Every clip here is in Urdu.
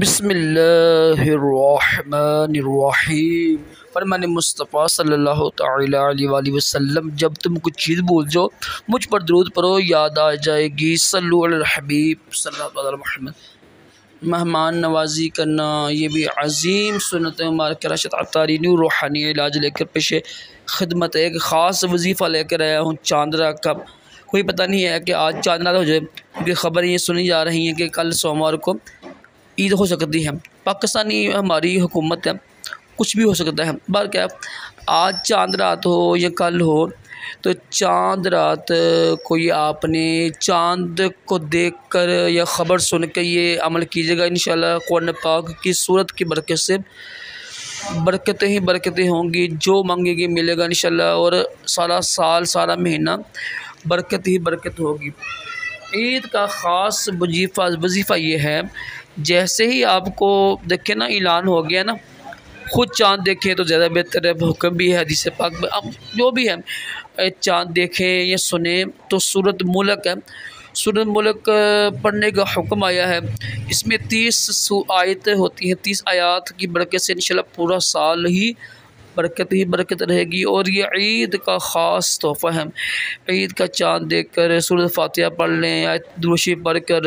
بسم اللہ الرحمن الرحیم۔ فرمان مصطفیٰ صلی اللہ تعالیٰ علیہ وآلہ وسلم، جب تم کچھ چیز بھول جاؤ مجھ پر درود پڑھو، یاد آ جائے گی۔ صلو علی الحبیب صلی اللہ علیہ محمد۔ مہمان نوازی کرنا یہ بھی عظیم سنت مبارکہ راشد عطاری نیو روحانی علاج لے کر پیش خدمت ہے۔ ایک خاص وظیفہ لے کر آیا ہوں چاند رات کا، کوئی پتہ نہیں ہے کہ آج چاند رات ہو جائے، کیونکہ خبریں یہ سنی جا رہی ہیں کہ کل سوموار کو عید ہو سکتی ہے۔ پاکستانی ہماری حکومت ہے، کچھ بھی ہو سکتا ہے۔ بار کیا آج چاند رات ہو یا کل ہو، تو چاند رات کوئی آپ نے چاند کو دیکھ کر یا خبر سن کے یہ عمل کیجیے گا۔ انشاءاللہ قرآن پاک کی سورت کی برکت سے برکتیں ہی برکتیں ہوں گی، جو مانگے گی ملے گا انشاءاللہ، اور سارا سال سارا مہینہ برکت ہی برکت ہوگی۔ عید کا خاص وظیفہ یہ ہے، جیسے ہی آپ کو دیکھیں نا اعلان ہو گیا نا، خود چاند دیکھیں تو زیادہ بہتر ہے، حکم بھی ہے حدیث پاک میں۔ اب جو بھی ہے چاند دیکھیں یا سنیں تو سورۃ ملک ہے، سورۃ ملک پڑھنے کا حکم آیا ہے۔ اس میں 30 آیتیں ہوتی ہیں، 30 آیات کی برکت سے انشاءاللہ پورا سال ہی برکت رہے گی۔ اور یہ عید کا خاص تحفہ ہے۔ عید کا چاند دیکھ کر سورۃ فاتحہ پڑھ لیں، آیت درود شریف پڑھ کر،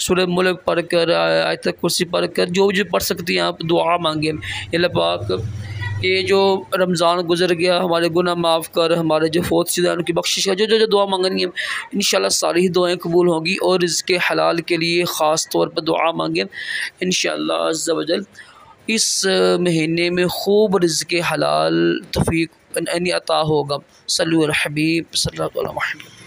سورۃ ملک پڑھ کر، آیت کرسی پڑھ کر، جو پڑھ سکتی ہیں آپ دعا مانگیں۔ اللہ پاک یہ جو رمضان گزر گیا، ہمارے گناہ معاف کر، ہمارے جو فوت شدہ ان کی بخشش ہے، جو دعا مانگنی ہے انشاءاللہ ساری ہی دعائیں قبول ہوں گی۔ اور رزق حلال کے لیے خاص طور پر دعا مانگیں انشاءاللہ عز و جل۔ اس مہینے میں خوب رزق حلال توفیق عطا ہوگا۔ صلو علی الحبیب صلی اللہ علیہ وسلم۔